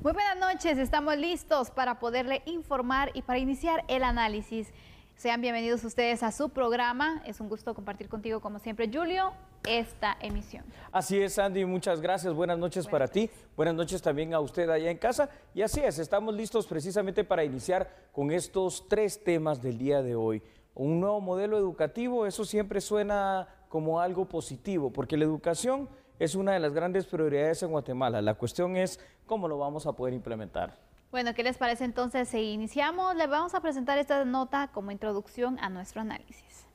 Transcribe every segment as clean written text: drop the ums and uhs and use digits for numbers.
Muy buenas noches, estamos listos para poderle informar y para iniciar el análisis. Sean bienvenidos ustedes a su programa. Es un gusto compartir contigo, como siempre, Julio, esta emisión. Así es, Sandy, muchas gracias. Buenas noches para ti. Buenas noches también a usted allá en casa. Y así es, estamos listos precisamente para iniciar con estos tres temas del día de hoy. Un nuevo modelo educativo, eso siempre suena como algo positivo, porque la educación es una de las grandes prioridades en Guatemala. La cuestión es cómo lo vamos a poder implementar. Bueno, ¿qué les parece entonces si iniciamos? Les vamos a presentar esta nota como introducción a nuestro análisis.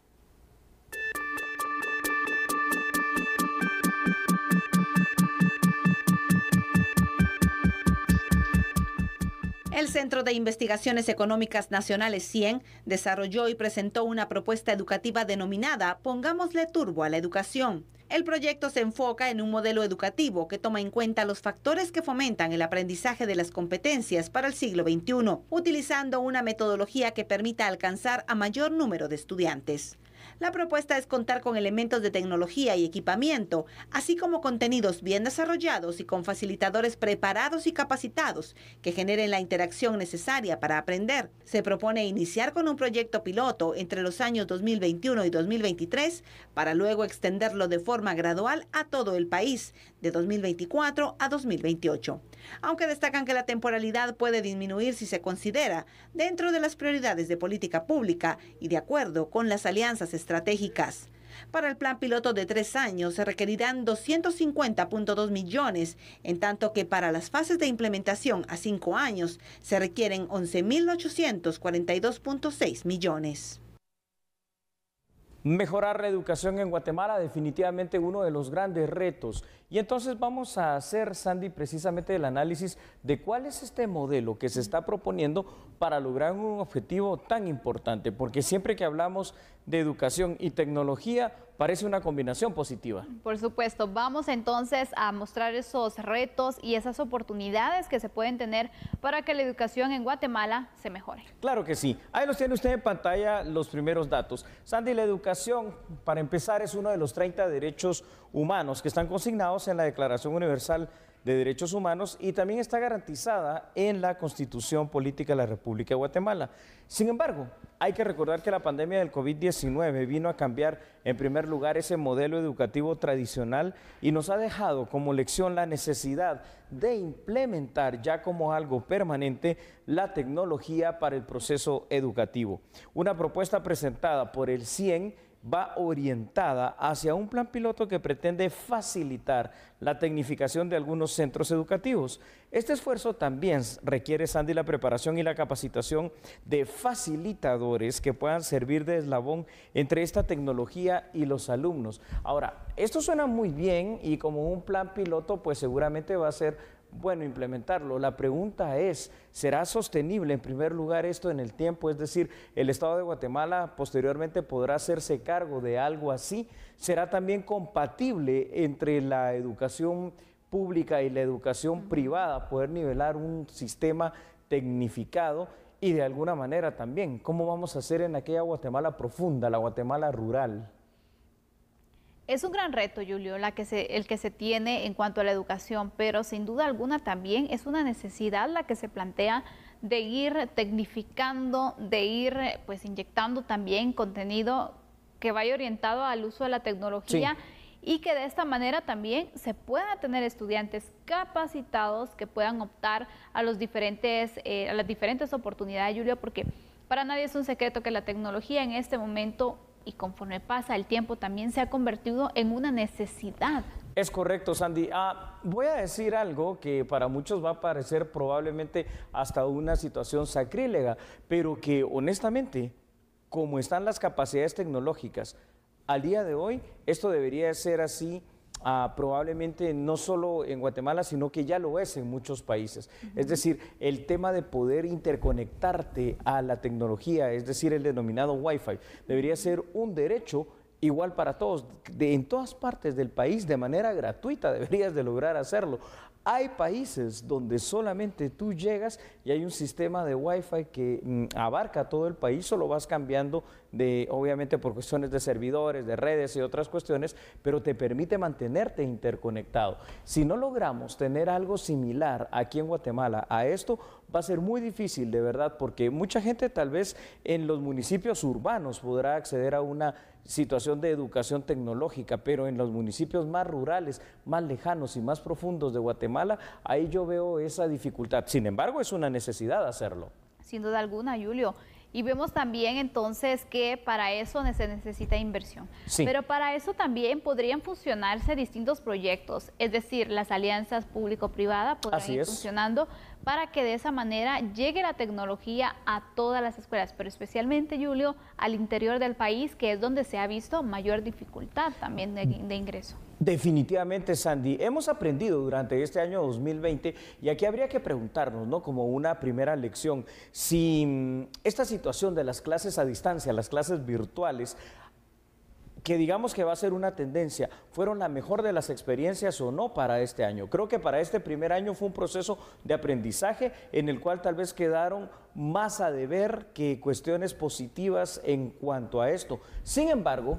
El Centro de Investigaciones Económicas Nacionales CIEN desarrolló y presentó una propuesta educativa denominada Pongámosle Turbo a la Educación. El proyecto se enfoca en un modelo educativo que toma en cuenta los factores que fomentan el aprendizaje de las competencias para el siglo XXI, utilizando una metodología que permita alcanzar a mayor número de estudiantes. La propuesta es contar con elementos de tecnología y equipamiento, así como contenidos bien desarrollados y con facilitadores preparados y capacitados que generen la interacción necesaria para aprender. Se propone iniciar con un proyecto piloto entre los años 2021 y 2023 para luego extenderlo de forma gradual a todo el país, de 2024 a 2028. Aunque destacan que la temporalidad puede disminuir si se considera dentro de las prioridades de política pública y de acuerdo con las alianzas estratégicas. Para el plan piloto de 3 años se requerirán 250.2 millones, en tanto que para las fases de implementación a 5 años se requieren 11.842.6 millones. Mejorar la educación en Guatemala, definitivamente uno de los grandes retos. Y entonces vamos a hacer, Sandy, precisamente el análisis de cuál es este modelo que se está proponiendo para lograr un objetivo tan importante, porque siempre que hablamos de educación y tecnología parece una combinación positiva. Por supuesto, vamos entonces a mostrar esos retos y esas oportunidades que se pueden tener para que la educación en Guatemala se mejore. Claro que sí. Ahí los tiene usted en pantalla los primeros datos. Sandy, la educación, para empezar, es uno de los 30 derechos humanos que están consignados en la Declaración Universal de Derechos Humanos y también está garantizada en la Constitución Política de la República de Guatemala. Sin embargo, hay que recordar que la pandemia del COVID-19 vino a cambiar en primer lugar ese modelo educativo tradicional y nos ha dejado como lección la necesidad de implementar ya como algo permanente la tecnología para el proceso educativo. Una propuesta presentada por el CIEN va orientada hacia un plan piloto que pretende facilitar la tecnificación de algunos centros educativos. Este esfuerzo también requiere, Sandy, la preparación y la capacitación de facilitadores que puedan servir de eslabón entre esta tecnología y los alumnos. Ahora, esto suena muy bien y como un plan piloto, pues seguramente va a ser bueno implementarlo. La pregunta es, ¿será sostenible en primer lugar esto en el tiempo? Es decir, ¿el Estado de Guatemala posteriormente podrá hacerse cargo de algo así? ¿Será también compatible entre la educación pública y la educación privada, poder nivelar un sistema tecnificado? Y de alguna manera también, ¿cómo vamos a hacer en aquella Guatemala profunda, la Guatemala rural? Es un gran reto, Julio, el que se tiene en cuanto a la educación, pero sin duda alguna también es una necesidad la que se plantea de ir tecnificando, de ir pues inyectando también contenido que vaya orientado al uso de la tecnología. Sí. Y que de esta manera también se pueda tener estudiantes capacitados que puedan optar a las diferentes oportunidades, Julio, porque para nadie es un secreto que la tecnología en este momento y conforme pasa el tiempo también se ha convertido en una necesidad. Es correcto, Sandy. Voy a decir algo que para muchos va a parecer probablemente hasta una situación sacrílega, pero que honestamente, como están las capacidades tecnológicas, al día de hoy esto debería ser así. Probablemente no solo en Guatemala, sino que ya lo es en muchos países. Es decir, el tema de poder interconectarte a la tecnología, es decir, el denominado Wi-Fi, debería ser un derecho igual para todos, en todas partes del país de manera gratuita deberías de lograr hacerlo. Hay países donde solamente tú llegas y hay un sistema de Wi-Fi que abarca todo el país, solo vas cambiando obviamente por cuestiones de servidores, de redes y otras cuestiones, pero te permite mantenerte interconectado. Si no logramos tener algo similar aquí en Guatemala a esto, va a ser muy difícil de verdad, porque mucha gente tal vez en los municipios urbanos podrá acceder a una situación de educación tecnológica, pero en los municipios más rurales, más lejanos y más profundos de Guatemala, ahí yo veo esa dificultad. Sin embargo, es una necesidad hacerlo. Sin duda alguna, Julio. Y vemos también entonces que para eso se necesita inversión. Sí. Pero para eso también podrían fusionarse distintos proyectos, es decir, las alianzas público-privadas podrán ir funcionando para que de esa manera llegue la tecnología a todas las escuelas, pero especialmente, Julio, al interior del país, que es donde se ha visto mayor dificultad también de ingreso. Definitivamente, Sandy, hemos aprendido durante este año 2020 y aquí habría que preguntarnos, ¿no? Como una primera lección, si esta situación de las clases a distancia, las clases virtuales, que digamos que va a ser una tendencia, ¿fueron la mejor de las experiencias o no para este año? Creo que para este primer año fue un proceso de aprendizaje en el cual tal vez quedaron más a deber que cuestiones positivas en cuanto a esto. Sin embargo,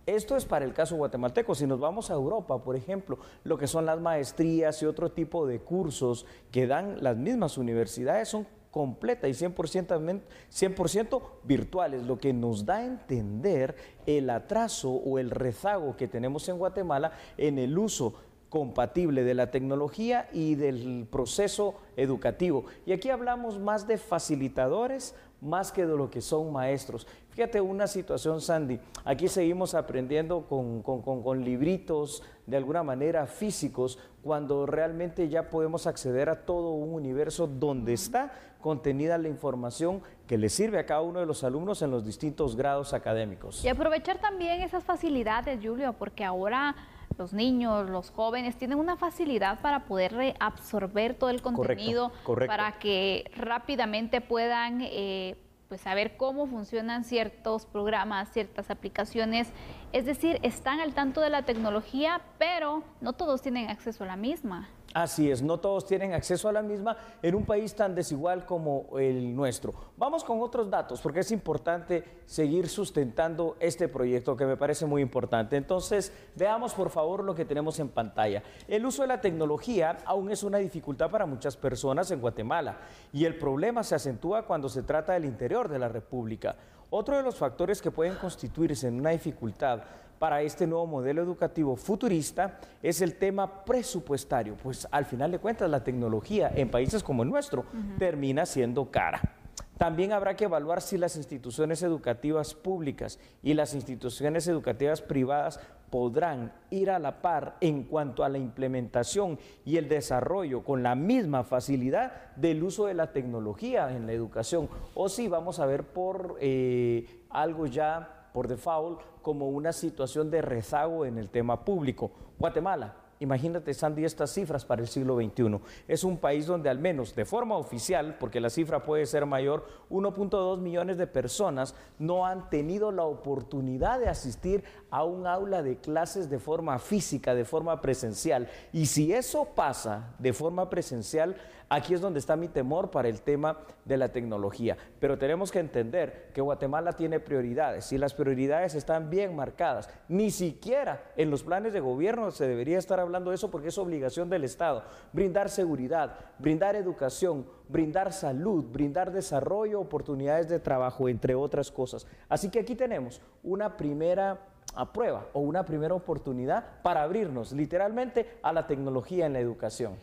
esto es para el caso guatemalteco. Si nos vamos a Europa, por ejemplo, lo que son las maestrías y otro tipo de cursos que dan las mismas universidades son completa y 100% virtuales, lo que nos da a entender el atraso o el rezago que tenemos en Guatemala en el uso compatible de la tecnología y del proceso educativo. Y aquí hablamos más de facilitadores, más que de lo que son maestros. Fíjate una situación, Sandy, aquí seguimos aprendiendo con libritos, de alguna manera físicos, cuando realmente ya podemos acceder a todo un universo donde está contenida la información que le sirve a cada uno de los alumnos en los distintos grados académicos. Y aprovechar también esas facilidades, Julio, porque ahora los niños, los jóvenes tienen una facilidad para poder absorber todo el contenido, correcto. Para que rápidamente puedan pues saber cómo funcionan ciertos programas, ciertas aplicaciones. Es decir, están al tanto de la tecnología, pero no todos tienen acceso a la misma. Así es, no todos tienen acceso a la misma en un país tan desigual como el nuestro. Vamos con otros datos porque es importante seguir sustentando este proyecto que me parece muy importante. Entonces, veamos por favor lo que tenemos en pantalla. El uso de la tecnología aún es una dificultad para muchas personas en Guatemala y el problema se acentúa cuando se trata del interior de la República. Otro de los factores que pueden constituirse en una dificultad para este nuevo modelo educativo futurista es el tema presupuestario, pues al final de cuentas la tecnología en países como el nuestro termina siendo cara. También habrá que evaluar si las instituciones educativas públicas y las instituciones educativas privadas podrán ir a la par en cuanto a la implementación y el desarrollo con la misma facilidad del uso de la tecnología en la educación, o si vamos a ver por algo ya por default como una situación de rezago en el tema público. Guatemala, imagínate, Sandy, estas cifras para el siglo XXI. Es un país donde al menos de forma oficial, porque la cifra puede ser mayor, 1.2 millones de personas no han tenido la oportunidad de asistir a un aula de clases de forma física, de forma presencial. Y si eso pasa de forma presencial, aquí es donde está mi temor para el tema de la tecnología. Pero tenemos que entender que Guatemala tiene prioridades y las prioridades están bien marcadas. Ni siquiera en los planes de gobierno se debería estar hablando de eso porque es obligación del Estado. Brindar seguridad, brindar educación, brindar salud, brindar desarrollo, oportunidades de trabajo, entre otras cosas. Así que aquí tenemos una primera prueba o una primera oportunidad para abrirnos literalmente a la tecnología en la educación.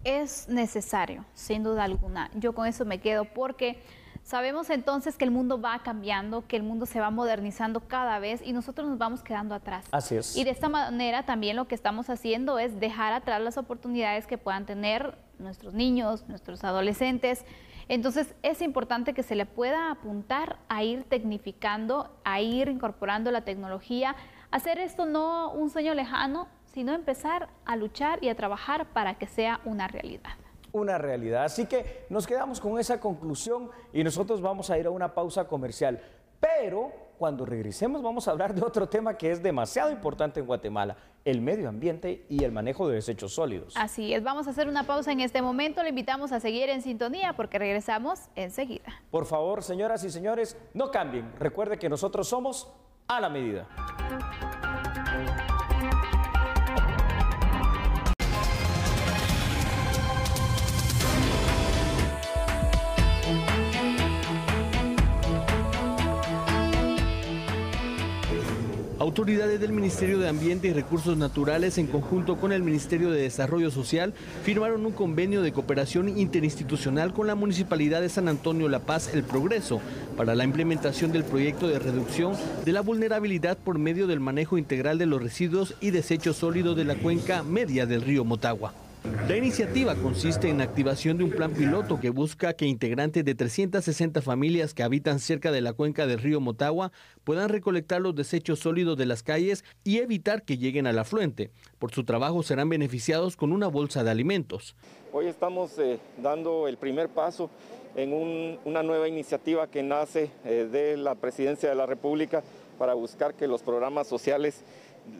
Es necesario, sin duda alguna. Yo con eso me quedo porque sabemos entonces que el mundo va cambiando, que el mundo se va modernizando cada vez y nosotros nos vamos quedando atrás. Así es. Y de esta manera también lo que estamos haciendo es dejar atrás las oportunidades que puedan tener nuestros niños, nuestros adolescentes. Entonces es importante que se le pueda apuntar a ir tecnificando, a ir incorporando la tecnología, hacer esto no un sueño lejano, sino empezar a luchar y a trabajar para que sea una realidad. Una realidad. Así que nos quedamos con esa conclusión y nosotros vamos a ir a una pausa comercial. Pero cuando regresemos vamos a hablar de otro tema que es demasiado importante en Guatemala, el medio ambiente y el manejo de desechos sólidos. Así es, vamos a hacer una pausa en este momento, le invitamos a seguir en sintonía porque regresamos enseguida. Por favor, señoras y señores, no cambien, recuerde que nosotros somos A la Medida. Autoridades del Ministerio de Ambiente y Recursos Naturales, en conjunto con el Ministerio de Desarrollo Social, firmaron un convenio de cooperación interinstitucional con la Municipalidad de San Antonio La Paz, El Progreso, para la implementación del proyecto de reducción de la vulnerabilidad por medio del manejo integral de los residuos y desechos sólidos de la cuenca media del río Motagua. La iniciativa consiste en la activación de un plan piloto que busca que integrantes de 360 familias que habitan cerca de la cuenca del río Motagua puedan recolectar los desechos sólidos de las calles y evitar que lleguen al afluente. Por su trabajo serán beneficiados con una bolsa de alimentos. Hoy estamos dando el primer paso en una nueva iniciativa que nace de la Presidencia de la República para buscar que los programas sociales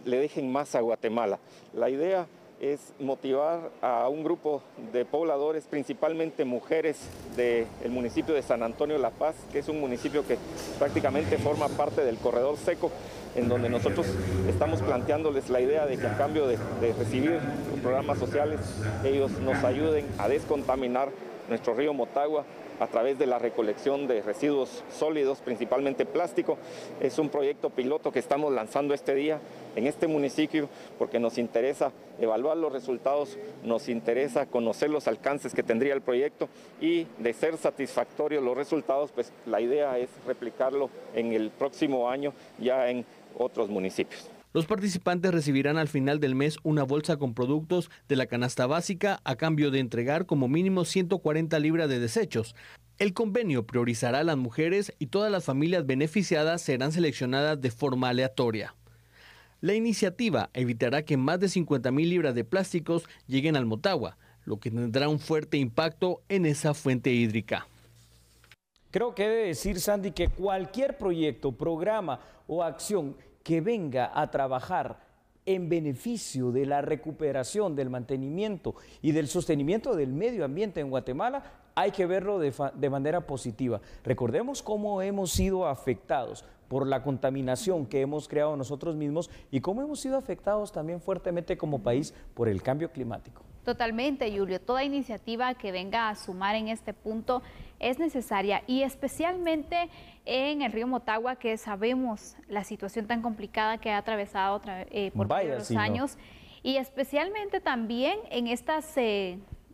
le dejen más a Guatemala. La idea es motivar a un grupo de pobladores, principalmente mujeres del municipio de San Antonio La Paz, que es un municipio que prácticamente forma parte del corredor seco, en donde nosotros estamos planteándoles la idea de que a cambio de recibir los programas sociales, ellos nos ayuden a descontaminar nuestro río Motagua a través de la recolección de residuos sólidos, principalmente plástico. Es un proyecto piloto que estamos lanzando este día en este municipio porque nos interesa evaluar los resultados, nos interesa conocer los alcances que tendría el proyecto y de ser satisfactorios los resultados, pues la idea es replicarlo en el próximo año ya en otros municipios. Los participantes recibirán al final del mes una bolsa con productos de la canasta básica a cambio de entregar como mínimo 140 libras de desechos. El convenio priorizará a las mujeres y todas las familias beneficiadas serán seleccionadas de forma aleatoria. La iniciativa evitará que más de 50,000 libras de plásticos lleguen al Motagua, lo que tendrá un fuerte impacto en esa fuente hídrica. Creo que debe decir, Sandy, que cualquier proyecto, programa o acción que venga a trabajar en beneficio de la recuperación, del mantenimiento y del sostenimiento del medio ambiente en Guatemala, hay que verlo de manera positiva. Recordemos cómo hemos sido afectados por la contaminación que hemos creado nosotros mismos y cómo hemos sido afectados también fuertemente como país por el cambio climático. Totalmente, Julio. Toda iniciativa que venga a sumar en este punto es necesaria y especialmente en el río Motagua, que sabemos la situación tan complicada que ha atravesado por varios años, y especialmente también en estas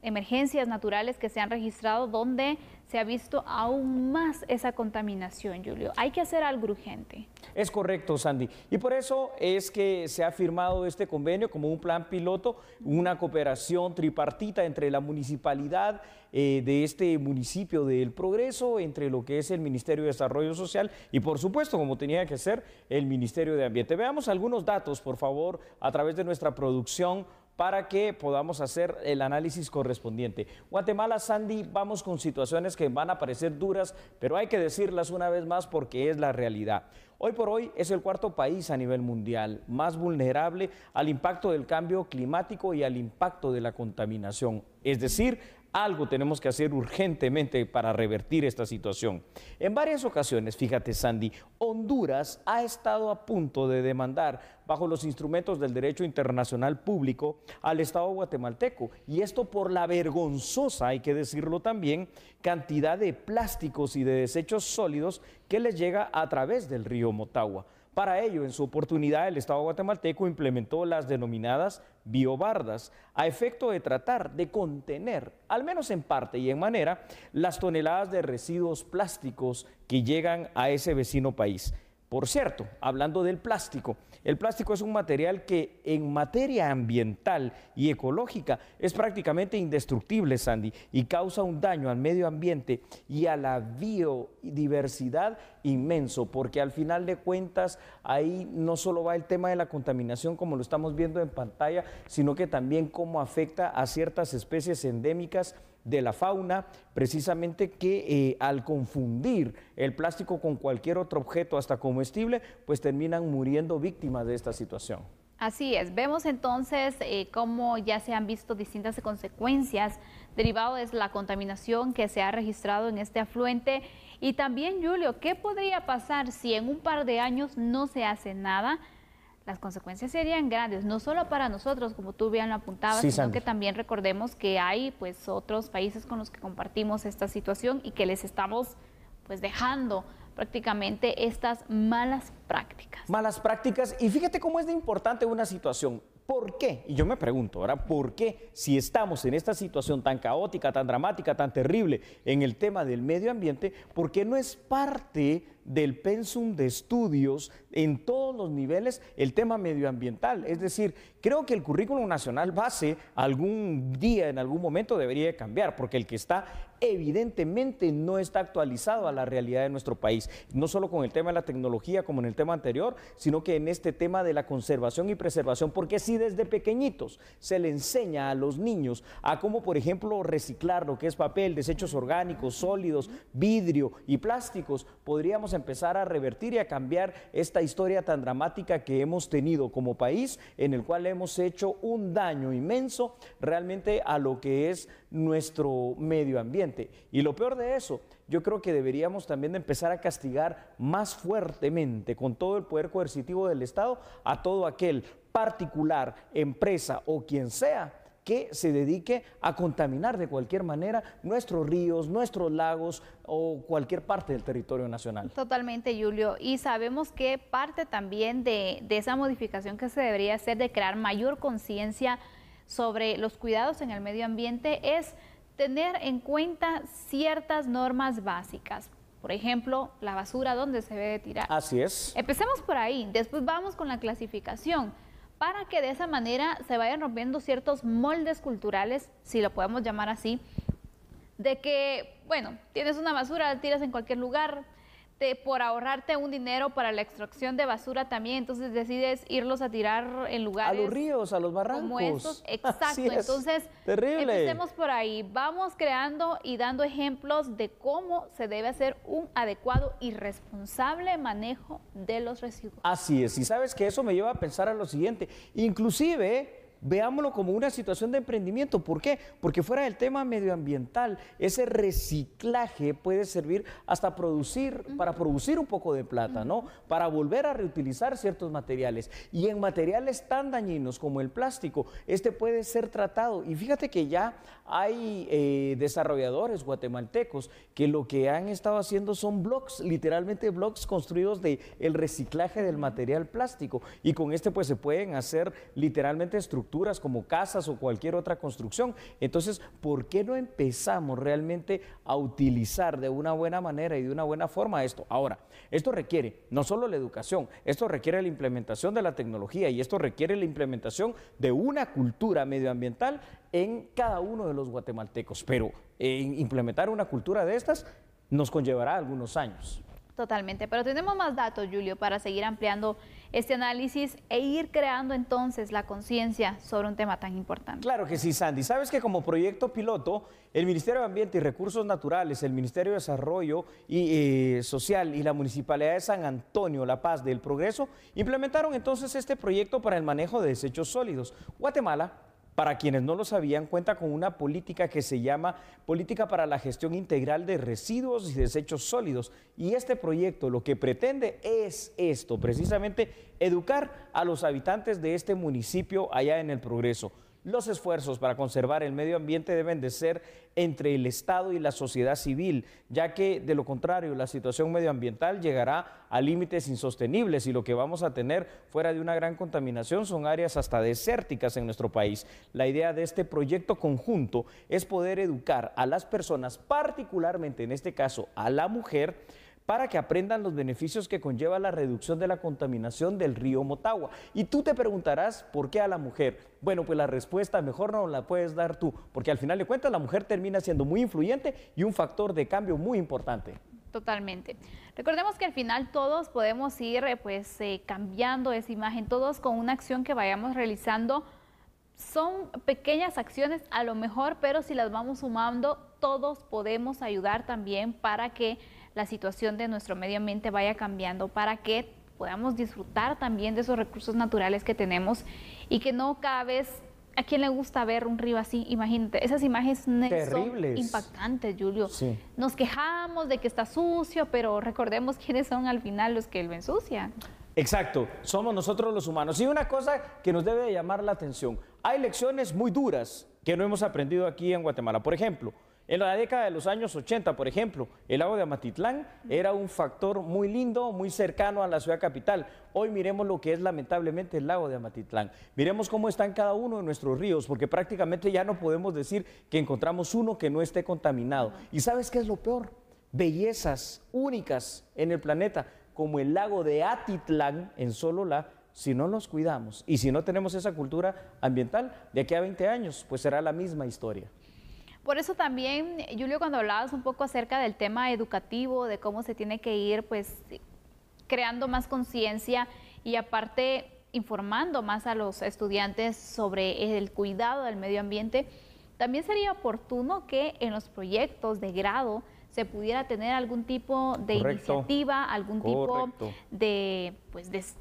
emergencias naturales que se han registrado donde se ha visto aún más esa contaminación, Julio. Hay que hacer algo urgente. Es correcto, Sandy. Y por eso es que se ha firmado este convenio como un plan piloto, una cooperación tripartita entre la municipalidad de este municipio del Progreso, entre lo que es el Ministerio de Desarrollo Social y, por supuesto, como tenía que ser, el Ministerio de Ambiente. Veamos algunos datos, por favor, a través de nuestra producción, para que podamos hacer el análisis correspondiente. Guatemala, Sandy, vamos con situaciones que van a parecer duras, pero hay que decirlas una vez más porque es la realidad. Hoy por hoy es el cuarto país a nivel mundial más vulnerable al impacto del cambio climático y al impacto de la contaminación. Es decir, algo tenemos que hacer urgentemente para revertir esta situación. En varias ocasiones, fíjate, Sandy, Honduras ha estado a punto de demandar bajo los instrumentos del derecho internacional público al Estado guatemalteco, y esto por la vergonzosa, hay que decirlo también, cantidad de plásticos y de desechos sólidos que les llega a través del río Motagua. Para ello, en su oportunidad, el Estado guatemalteco implementó las denominadas biobardas a efecto de tratar de contener, al menos en parte y en manera, las toneladas de residuos plásticos que llegan a ese vecino país. Por cierto, hablando del plástico, el plástico es un material que en materia ambiental y ecológica es prácticamente indestructible, Sandy, y causa un daño al medio ambiente y a la biodiversidad inmenso, porque al final de cuentas ahí no solo va el tema de la contaminación como lo estamos viendo en pantalla, sino que también cómo afecta a ciertas especies endémicas de la fauna, precisamente que al confundir el plástico con cualquier otro objeto, hasta comestible, pues terminan muriendo víctimas de esta situación. Así es, vemos entonces cómo ya se han visto distintas consecuencias derivadas de la contaminación que se ha registrado en este afluente. Y también, Julio, ¿qué podría pasar si en un par de años no se hace nada? Las consecuencias serían grandes, no solo para nosotros, como tú bien lo apuntabas, sí, sino Sandy, que también recordemos que hay pues otros países con los que compartimos esta situación y que les estamos pues dejando prácticamente estas malas prácticas. Malas prácticas, y fíjate cómo es de importante una situación. ¿Por qué? Y yo me pregunto, ¿verdad? ¿Por qué si estamos en esta situación tan caótica, tan dramática, tan terrible en el tema del medio ambiente, por qué no es parte del pensum de estudios en todos los niveles el tema medioambiental? Es decir, creo que el currículum nacional base algún día, en algún momento debería de cambiar, porque el que está evidentemente no está actualizado a la realidad de nuestro país, no solo con el tema de la tecnología como en el tema anterior, sino que en este tema de la conservación y preservación, porque si desde pequeñitos se le enseña a los niños a cómo, por ejemplo, reciclar lo que es papel, desechos orgánicos, sólidos, vidrio y plásticos, podríamos empezar a revertir y a cambiar esta historia tan dramática que hemos tenido como país, en el cual hemos hecho un daño inmenso realmente a lo que es nuestro medio ambiente. Y lo peor de eso, yo creo que deberíamos también de empezar a castigar más fuertemente con todo el poder coercitivo del Estado a todo aquel particular, empresa o quien sea que se dedique a contaminar de cualquier manera nuestros ríos, nuestros lagos o cualquier parte del territorio nacional. Totalmente, Julio. Y sabemos que parte también de esa modificación que se debería hacer de crear mayor conciencia sobre los cuidados en el medio ambiente es tener en cuenta ciertas normas básicas. Por ejemplo, la basura, ¿dónde se debe tirar? Así es. Empecemos por ahí, después vamos con la clasificación, para que de esa manera se vayan rompiendo ciertos moldes culturales, si lo podemos llamar así, de que, bueno, tienes una basura, la tiras en cualquier lugar, por ahorrarte un dinero para la extracción de basura también, entonces decides irlos a tirar en lugares... A los ríos, a los barrancos. Como estos, exacto. Entonces, terrible. Empecemos por ahí. Vamos creando y dando ejemplos de cómo se debe hacer un adecuado y responsable manejo de los residuos. Así es, y sabes que eso me lleva a pensar a lo siguiente, inclusive... Veámoslo como una situación de emprendimiento. ¿Por qué? Porque fuera del tema medioambiental, ese reciclaje puede servir hasta para producir un poco de plata, ¿no? Para volver a reutilizar ciertos materiales. Y en materiales tan dañinos como el plástico, este puede ser tratado. Y fíjate que ya hay desarrolladores guatemaltecos que lo que han estado haciendo son bloques, literalmente bloques construidos del reciclaje del material plástico. Y con este pues se pueden hacer literalmente estructuras como casas o cualquier otra construcción. Entonces, ¿por qué no empezamos realmente a utilizar de una buena manera y de una buena forma esto? Ahora, esto requiere no solo la educación, esto requiere la implementación de la tecnología y esto requiere la implementación de una cultura medioambiental en cada uno de los guatemaltecos. Pero implementar una cultura de estas nos conllevará algunos años. Totalmente, pero tenemos más datos, Julio, para seguir ampliando este análisis e ir creando entonces la conciencia sobre un tema tan importante. Claro que sí, Sandy. Sabes que como proyecto piloto, el Ministerio de Ambiente y Recursos Naturales, el Ministerio de Desarrollo Social y la Municipalidad de San Antonio, La Paz del Progreso, implementaron entonces este proyecto para el manejo de desechos sólidos. Guatemala, para quienes no lo sabían, cuenta con una política que se llama Política para la Gestión Integral de Residuos y Desechos Sólidos. Y este proyecto lo que pretende es esto, precisamente educar a los habitantes de este municipio allá en El Progreso. Los esfuerzos para conservar el medio ambiente deben de ser entre el Estado y la sociedad civil, ya que de lo contrario la situación medioambiental llegará a límites insostenibles y lo que vamos a tener fuera de una gran contaminación son áreas hasta desérticas en nuestro país. La idea de este proyecto conjunto es poder educar a las personas, particularmente en este caso a la mujer, para que aprendan los beneficios que conlleva la reducción de la contaminación del río Motagua. Y tú te preguntarás, ¿por qué a la mujer? Bueno, pues la respuesta mejor no la puedes dar tú, porque al final de cuentas la mujer termina siendo muy influyente y un factor de cambio muy importante. Totalmente. Recordemos que al final todos podemos ir cambiando esa imagen, todos con una acción que vayamos realizando son pequeñas acciones a lo mejor, pero si las vamos sumando, todos podemos ayudar también para que la situación de nuestro medio ambiente vaya cambiando, para que podamos disfrutar también de esos recursos naturales que tenemos y que no cada vez, ¿a quién le gusta ver un río así? Imagínate, esas imágenes terribles, son impactantes, Julio. Sí. Nos quejamos de que está sucio, pero recordemos quiénes son al final los que lo ensucian. Exacto, somos nosotros los humanos. Y una cosa que nos debe de llamar la atención, hay lecciones muy duras que no hemos aprendido aquí en Guatemala. Por ejemplo, en la década de los años 80, por ejemplo, el lago de Amatitlán era un factor muy lindo, muy cercano a la ciudad capital. Hoy miremos lo que es lamentablemente el lago de Amatitlán. Miremos cómo están cada uno de nuestros ríos, porque prácticamente ya no podemos decir que encontramos uno que no esté contaminado. ¿Y sabes qué es lo peor? Bellezas únicas en el planeta, como el lago de Atitlán en Sololá, si no los cuidamos y si no tenemos esa cultura ambiental, de aquí a 20 años, pues será la misma historia. Por eso también, Julio, cuando hablabas un poco acerca del tema educativo, de cómo se tiene que ir pues creando más conciencia y aparte informando más a los estudiantes sobre el cuidado del medio ambiente, también sería oportuno que en los proyectos de grado se pudiera tener algún tipo de iniciativa, algún tipo de, pues,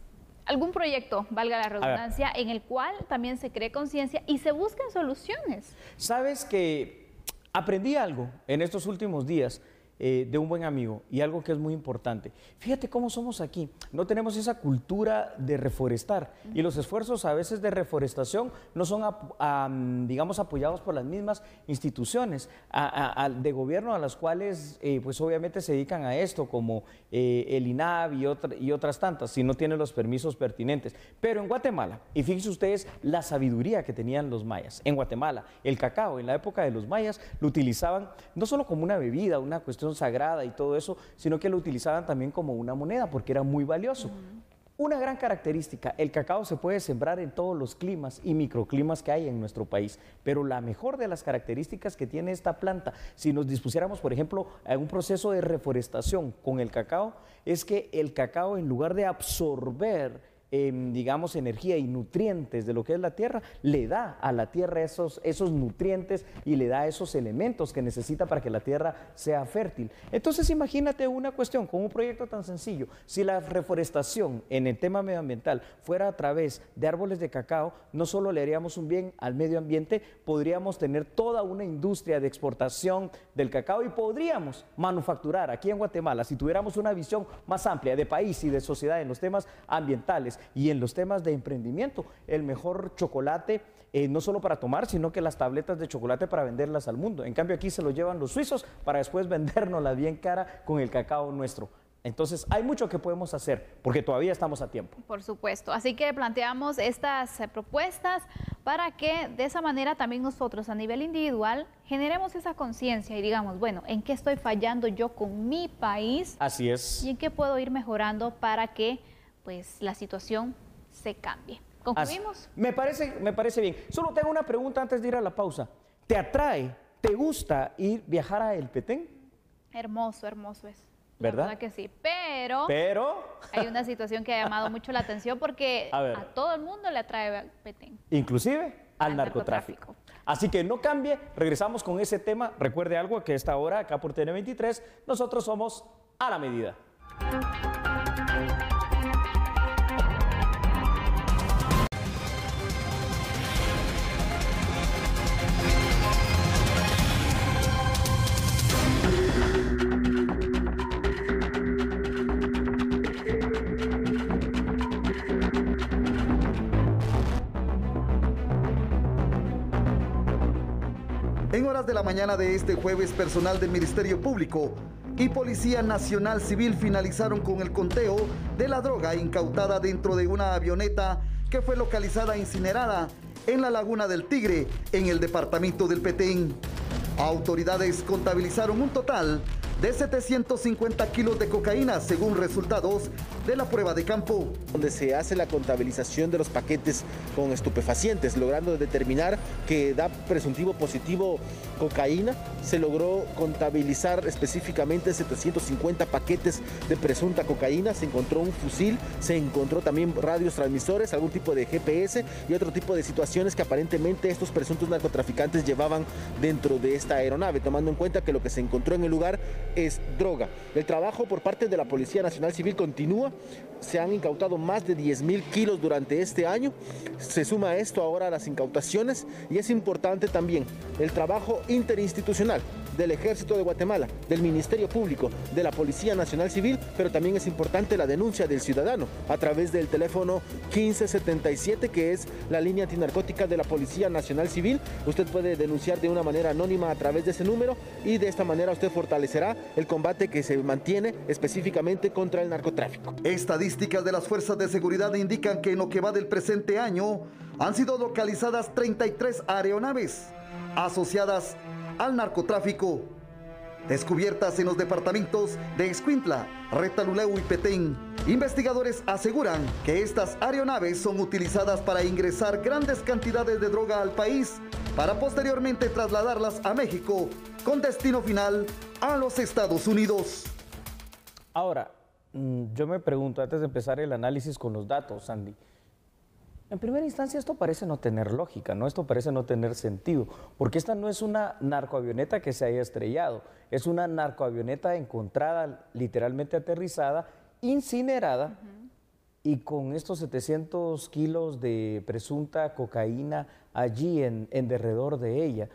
algún proyecto, valga la redundancia, en el cual también se cree conciencia y se busquen soluciones. ¿Sabes que aprendí algo en estos últimos días de un buen amigo y algo que es muy importante? Fíjate cómo somos aquí, no tenemos esa cultura de reforestar y los esfuerzos a veces de reforestación no son, digamos, apoyados por las mismas instituciones de gobierno a las cuales pues obviamente se dedican a esto, como el INAV y otras tantas, si no tienen los permisos pertinentes. Pero en Guatemala, y fíjense ustedes la sabiduría que tenían los mayas, en Guatemala el cacao en la época de los mayas lo utilizaban no solo como una bebida, una cuestión sagrada y todo eso, sino que lo utilizaban también como una moneda porque era muy valioso. Una gran característica, el cacao se puede sembrar en todos los climas y microclimas que hay en nuestro país, pero la mejor de las características que tiene esta planta, si nos dispusiéramos, por ejemplo, a un proceso de reforestación con el cacao, es que el cacao, en lugar de absorber digamos, energía y nutrientes de lo que es la tierra, le da a la tierra esos nutrientes y le da esos elementos que necesita para que la tierra sea fértil. Entonces imagínate una cuestión con un proyecto tan sencillo. Si la reforestación en el tema medioambiental fuera a través de árboles de cacao, no solo le haríamos un bien al medio ambiente, podríamos tener toda una industria de exportación del cacao y podríamos manufacturar aquí en Guatemala, si tuviéramos una visión más amplia de país y de sociedad en los temas ambientales y en los temas de emprendimiento, el mejor chocolate, no solo para tomar, sino que las tabletas de chocolate para venderlas al mundo. En cambio aquí se lo llevan los suizos para después vendérnoslas bien cara con el cacao nuestro. Entonces hay mucho que podemos hacer porque todavía estamos a tiempo. Por supuesto, así que planteamos estas propuestas para que de esa manera también nosotros a nivel individual generemos esa conciencia y digamos, bueno, ¿en qué estoy fallando yo con mi país? Así es. ¿Y en qué puedo ir mejorando para que pues la situación se cambie? ¿Concluimos? Me parece bien. Solo te hago una pregunta antes de ir a la pausa. ¿Te atrae, te gusta viajar a El Petén? Hermoso, hermoso es. ¿Verdad? La verdad que sí, pero hay una situación que ha llamado mucho la atención porque a todo el mundo le atrae El Petén. Inclusive al narcotráfico. Así que no cambie, regresamos con ese tema. Recuerde algo, que a esta hora, acá por TN23, nosotros somos A la Medida. En horas de la mañana de este jueves, personal del Ministerio Público y Policía Nacional Civil finalizaron con el conteo de la droga incautada dentro de una avioneta que fue localizada incinerada en la Laguna del Tigre, en el departamento del Petén. Autoridades contabilizaron un total de 750 kilos de cocaína, según resultados de la prueba de campo, donde se hace la contabilización de los paquetes con estupefacientes, logrando determinar que da presuntivo positivo cocaína. Se logró contabilizar específicamente 750 paquetes de presunta cocaína, se encontró un fusil, se encontró también radios transmisores, algún tipo de GPS y otro tipo de situaciones que aparentemente estos presuntos narcotraficantes llevaban dentro de esta aeronave, tomando en cuenta que lo que se encontró en el lugar es droga. El trabajo por parte de la Policía Nacional Civil continúa, se han incautado más de 10.000 kilos durante este año, se suma esto ahora a las incautaciones y es importante también el trabajo interinstitucional del Ejército de Guatemala, del Ministerio Público, de la Policía Nacional Civil, pero también es importante la denuncia del ciudadano a través del teléfono 1577, que es la línea antinarcótica de la Policía Nacional Civil. Usted puede denunciar de una manera anónima a través de ese número y de esta manera usted fortalecerá el combate que se mantiene específicamente contra el narcotráfico. Estadísticas de las fuerzas de seguridad indican que en lo que va del presente año han sido localizadas 33 aeronaves asociadas al narcotráfico, descubiertas en los departamentos de Escuintla, Retaluleu y Petén. Investigadores aseguran que estas aeronaves son utilizadas para ingresar grandes cantidades de droga al país, para posteriormente trasladarlas a México, con destino final a los Estados Unidos. Ahora, yo me pregunto, antes de empezar el análisis con los datos, Sandy, en primera instancia esto parece no tener lógica, ¿no? Esto parece no tener sentido, porque esta no es una narcoavioneta que se haya estrellado, es una narcoavioneta encontrada, literalmente aterrizada, incinerada, y con estos 700 kilos de presunta cocaína allí en derredor de ella.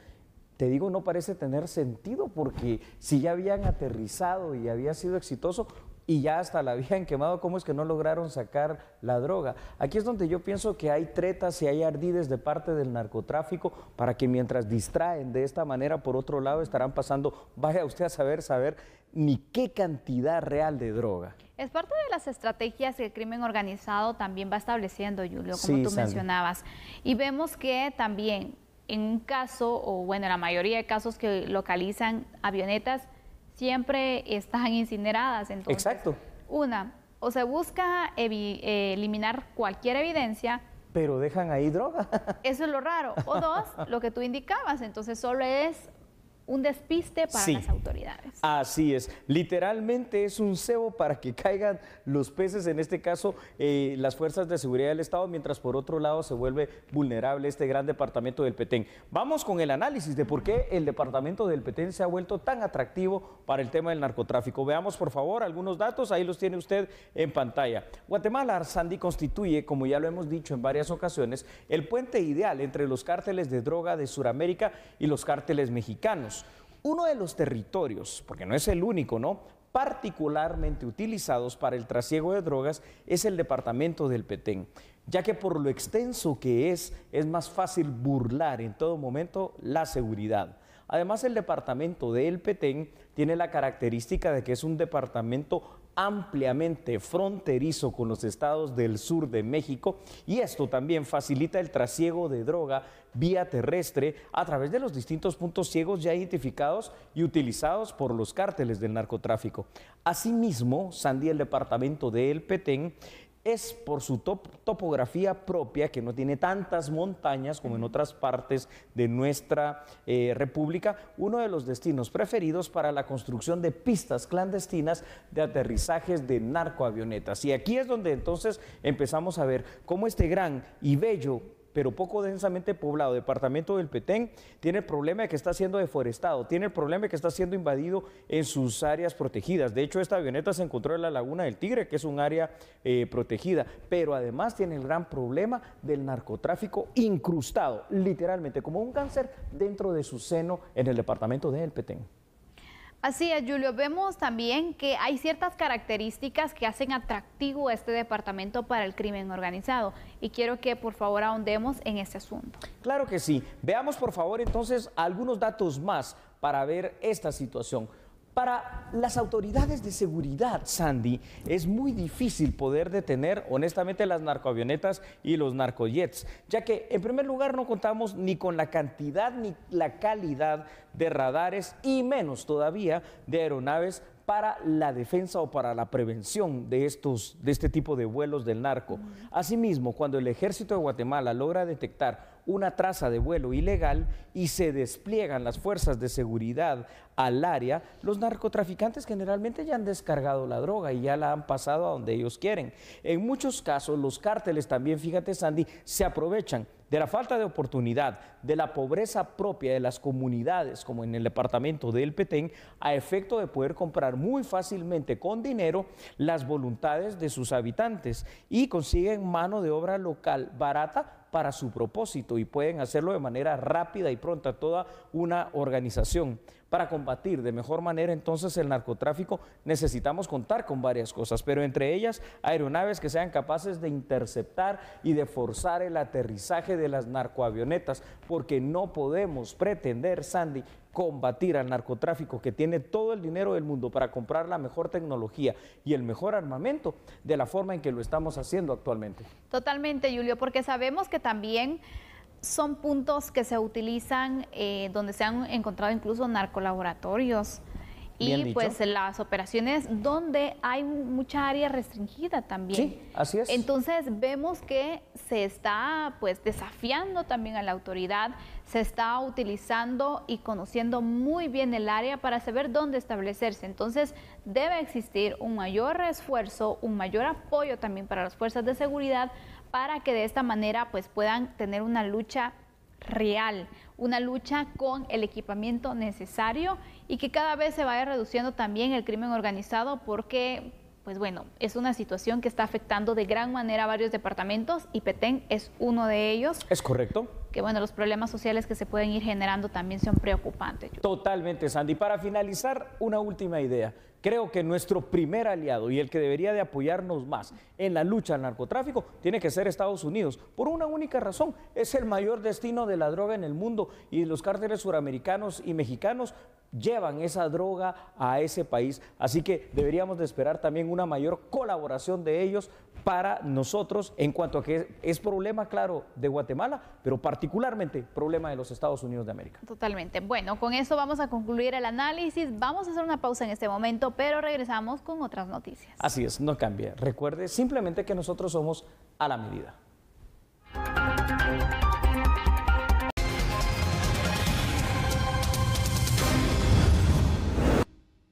Te digo, no parece tener sentido, porque si ya habían aterrizado y había sido exitoso, y ya hasta la habían quemado, ¿cómo es que no lograron sacar la droga? Aquí es donde yo pienso que hay tretas y hay ardides de parte del narcotráfico para que mientras distraen de esta manera, por otro lado estarán pasando, vaya usted a saber ni qué cantidad real de droga. Es parte de las estrategias que el crimen organizado también va estableciendo, Julio, como Sí, tú Sandy mencionabas. Y vemos que también en un caso, o bueno, en la mayoría de casos que localizan avionetas, siempre están incineradas. Entonces, exacto. Una, o se busca eliminar cualquier evidencia. Pero dejan ahí droga. Eso es lo raro. O dos, lo que tú indicabas, entonces solo es un despiste para las autoridades. Así es, literalmente es un cebo para que caigan los peces, en este caso las fuerzas de seguridad del Estado, mientras por otro lado se vuelve vulnerable este gran departamento del Petén. Vamos con el análisis de por qué el departamento del Petén se ha vuelto tan atractivo para el tema del narcotráfico. Veamos por favor algunos datos, ahí los tiene usted en pantalla. Guatemala, Sandy, constituye, como ya lo hemos dicho en varias ocasiones, el puente ideal entre los cárteles de droga de Sudamérica y los cárteles mexicanos. Uno de los territorios, porque no es el único, ¿no?, particularmente utilizados para el trasiego de drogas es el departamento del Petén, ya que por lo extenso que es más fácil burlar en todo momento la seguridad. Además, el departamento del Petén tiene la característica de que es un departamento ampliamente fronterizo con los estados del sur de México, y esto también facilita el trasiego de droga vía terrestre a través de los distintos puntos ciegos ya identificados y utilizados por los cárteles del narcotráfico. Asimismo, Sandy, el departamento del Petén es por su topografía propia, que no tiene tantas montañas como en otras partes de nuestra república, uno de los destinos preferidos para la construcción de pistas clandestinas de aterrizajes de narcoavionetas. Y aquí es donde entonces empezamos a ver cómo este gran y bello pero poco densamente poblado departamento del Petén tiene el problema de que está siendo deforestado, tiene el problema de que está siendo invadido en sus áreas protegidas. De hecho, esta avioneta se encontró en la Laguna del Tigre, que es un área protegida, pero además tiene el gran problema del narcotráfico incrustado, literalmente como un cáncer dentro de su seno en el departamento del Petén. Así es, Julio. Vemos también que hay ciertas características que hacen atractivo este departamento para el crimen organizado. Y quiero que por favor ahondemos en este asunto. Claro que sí. Veamos por favor entonces algunos datos más para ver esta situación. Para las autoridades de seguridad, Sandy, es muy difícil poder detener honestamente las narcoavionetas y los narcojets, ya que en primer lugar no contamos ni con la cantidad ni la calidad de radares y menos todavía de aeronaves para la defensa o para la prevención de este tipo de vuelos del narco. Asimismo, cuando el Ejército de Guatemala logra detectar una traza de vuelo ilegal y se despliegan las fuerzas de seguridad al área, los narcotraficantes generalmente ya han descargado la droga y ya la han pasado a donde ellos quieren. En muchos casos, los cárteles también, fíjate Sandy, se aprovechan de la falta de oportunidad, de la pobreza propia de las comunidades, como en el departamento del Petén, a efecto de poder comprar muy fácilmente con dinero las voluntades de sus habitantes y consiguen mano de obra local barata para su propósito y pueden hacerlo de manera rápida y pronta, toda una organización. Para combatir de mejor manera entonces el narcotráfico necesitamos contar con varias cosas, pero entre ellas aeronaves que sean capaces de interceptar y de forzar el aterrizaje de las narcoavionetas, porque no podemos pretender, Sandy, combatir al narcotráfico que tiene todo el dinero del mundo para comprar la mejor tecnología y el mejor armamento de la forma en que lo estamos haciendo actualmente. Totalmente, Julio, porque sabemos que también son puntos que se utilizan donde se han encontrado incluso narcolaboratorios y pues las operaciones donde hay mucha área restringida también. Sí, así es. Entonces vemos que se está pues desafiando también a la autoridad, se está utilizando y conociendo muy bien el área para saber dónde establecerse. Entonces debe existir un mayor esfuerzo, un mayor apoyo también para las fuerzas de seguridad para que de esta manera pues puedan tener una lucha real, una lucha con el equipamiento necesario y que cada vez se vaya reduciendo también el crimen organizado porque, pues bueno, es una situación que está afectando de gran manera a varios departamentos y Petén es uno de ellos. ¿Es correcto? Que bueno, los problemas sociales que se pueden ir generando también son preocupantes. Totalmente, Sandy. Para finalizar, una última idea. Creo que nuestro primer aliado y el que debería de apoyarnos más en la lucha al narcotráfico tiene que ser Estados Unidos, por una única razón: es el mayor destino de la droga en el mundo y los cárteles suramericanos y mexicanos llevan esa droga a ese país, así que deberíamos de esperar también una mayor colaboración de ellos para nosotros en cuanto a que es problema, claro, de Guatemala, pero particularmente problema de los Estados Unidos de América. Totalmente. Bueno, con eso vamos a concluir el análisis. Vamos a hacer una pausa en este momento, pero regresamos con otras noticias. Así es, no cambie. Recuerde simplemente que nosotros somos a la medida.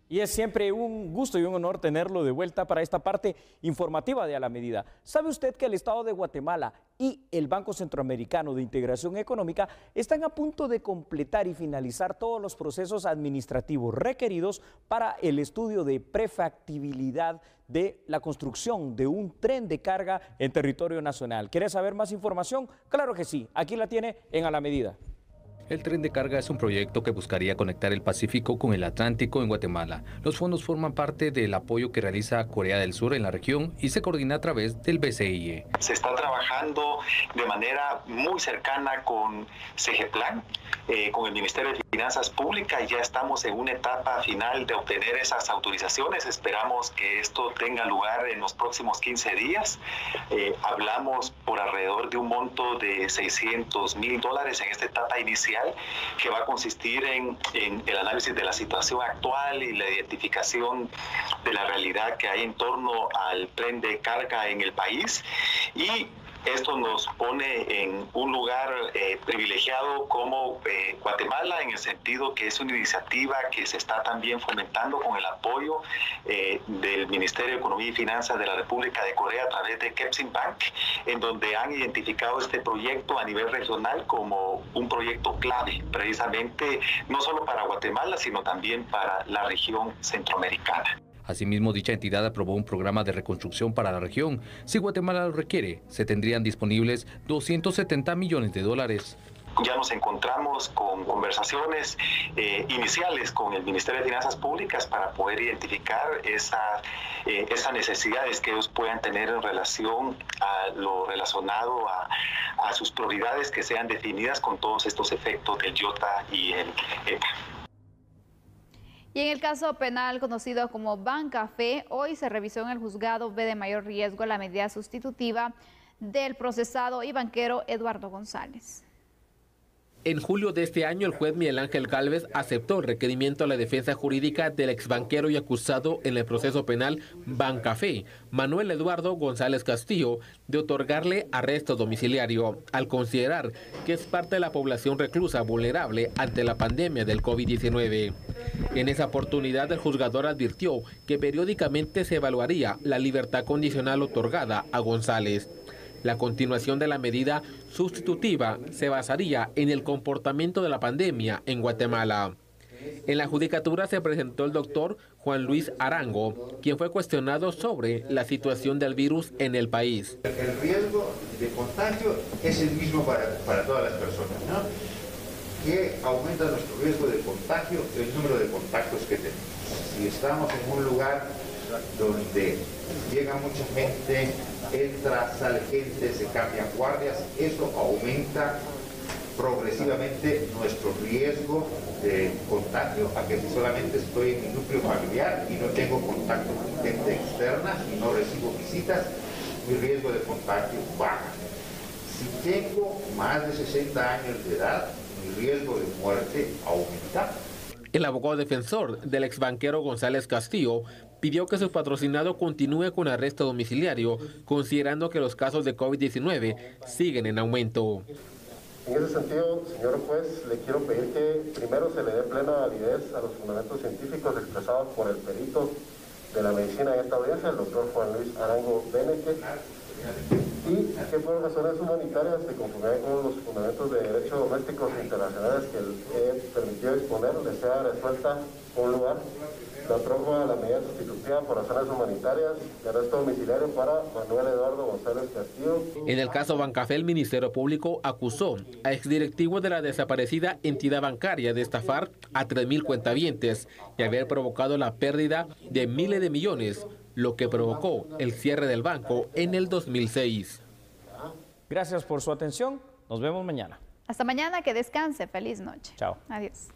Y es siempre un gusto y un honor tenerlo de vuelta para esta parte informativa de A la Medida. ¿Sabe usted que el Estado de Guatemala y el Banco Centroamericano de Integración Económica están a punto de completar y finalizar todos los procesos administrativos requeridos para el estudio de prefactibilidad de la construcción de un tren de carga en territorio nacional? ¿Quiere saber más información? Claro que sí, aquí la tiene en A la Medida. El tren de carga es un proyecto que buscaría conectar el Pacífico con el Atlántico en Guatemala. Los fondos forman parte del apoyo que realiza Corea del Sur en la región y se coordina a través del BCIE. Se está trabajando de manera muy cercana con CEGEPLAN, con el Ministerio de Finanzas Públicas. Ya estamos en una etapa final de obtener esas autorizaciones. Esperamos que esto tenga lugar en los próximos 15 días. Hablamos por alrededor de un monto de $600,000 en esta etapa inicial, que va a consistir en el análisis de la situación actual y la identificación de la realidad que hay en torno al tren de carga en el país. Y esto nos pone en un lugar privilegiado como Guatemala, en el sentido que es una iniciativa que se está también fomentando con el apoyo del Ministerio de Economía y Finanzas de la República de Corea a través de Kepsin Bank, en donde han identificado este proyecto a nivel regional como un proyecto clave, precisamente no solo para Guatemala, sino también para la región centroamericana. Asimismo, dicha entidad aprobó un programa de reconstrucción para la región. Si Guatemala lo requiere, se tendrían disponibles $270 millones. Ya nos encontramos con conversaciones iniciales con el Ministerio de Finanzas Públicas para poder identificar esas necesidades que ellos puedan tener en relación a lo relacionado a sus prioridades que sean definidas con todos estos efectos del IOTA y el ETA. Y en el caso penal conocido como Bancafé, hoy se revisó en el juzgado B de mayor riesgo la medida sustitutiva del procesado y banquero Eduardo González. En julio de este año, el juez Miguel Ángel Gálvez aceptó el requerimiento a la defensa jurídica del exbanquero y acusado en el proceso penal Bancafé, Manuel Eduardo González Castillo, de otorgarle arresto domiciliario, al considerar que es parte de la población reclusa vulnerable ante la pandemia del COVID-19. En esa oportunidad, el juzgador advirtió que periódicamente se evaluaría la libertad condicional otorgada a González. La continuación de la medida sustitutiva se basaría en el comportamiento de la pandemia en Guatemala. En la judicatura se presentó el doctor Juan Luis Arango, quien fue cuestionado sobre la situación del virus en el país. El riesgo de contagio es el mismo para todas las personas, ¿no? ¿Qué aumenta nuestro riesgo de contagio? El número de contactos que tenemos. Si estamos en un lugar donde llega mucha gente, entra, sale gente, se cambian guardias, eso aumenta progresivamente nuestro riesgo de contagio, a que si solamente estoy en mi núcleo familiar y no tengo contacto con gente externa y no recibo visitas, mi riesgo de contagio baja. Si tengo más de 60 años de edad, mi riesgo de muerte aumenta. El abogado defensor del exbanquero González Castillo pidió que su patrocinado continúe con arresto domiciliario, considerando que los casos de COVID-19 siguen en aumento. En ese sentido, señor juez, le quiero pedir que primero se le dé plena validez a los fundamentos científicos expresados por el perito de la medicina en esta audiencia, el doctor Juan Luis Arango Beneke, y que por razones humanitarias, de conformidad con los fundamentos de derechos domésticos internacionales que he permitido disponer, le sea resuelta un lugar la prórroga de la medida sustitutiva por razones humanitarias de arresto domiciliario para Manuel Eduardo González Castillo. En el caso Bancafé, el Ministerio Público acusó a exdirectivos de la desaparecida entidad bancaria de estafar a 3.000 cuentavientes y haber provocado la pérdida de miles de millones, lo que provocó el cierre del banco en el 2006. Gracias por su atención. Nos vemos mañana. Hasta mañana, que descanse. Feliz noche. Chao. Adiós.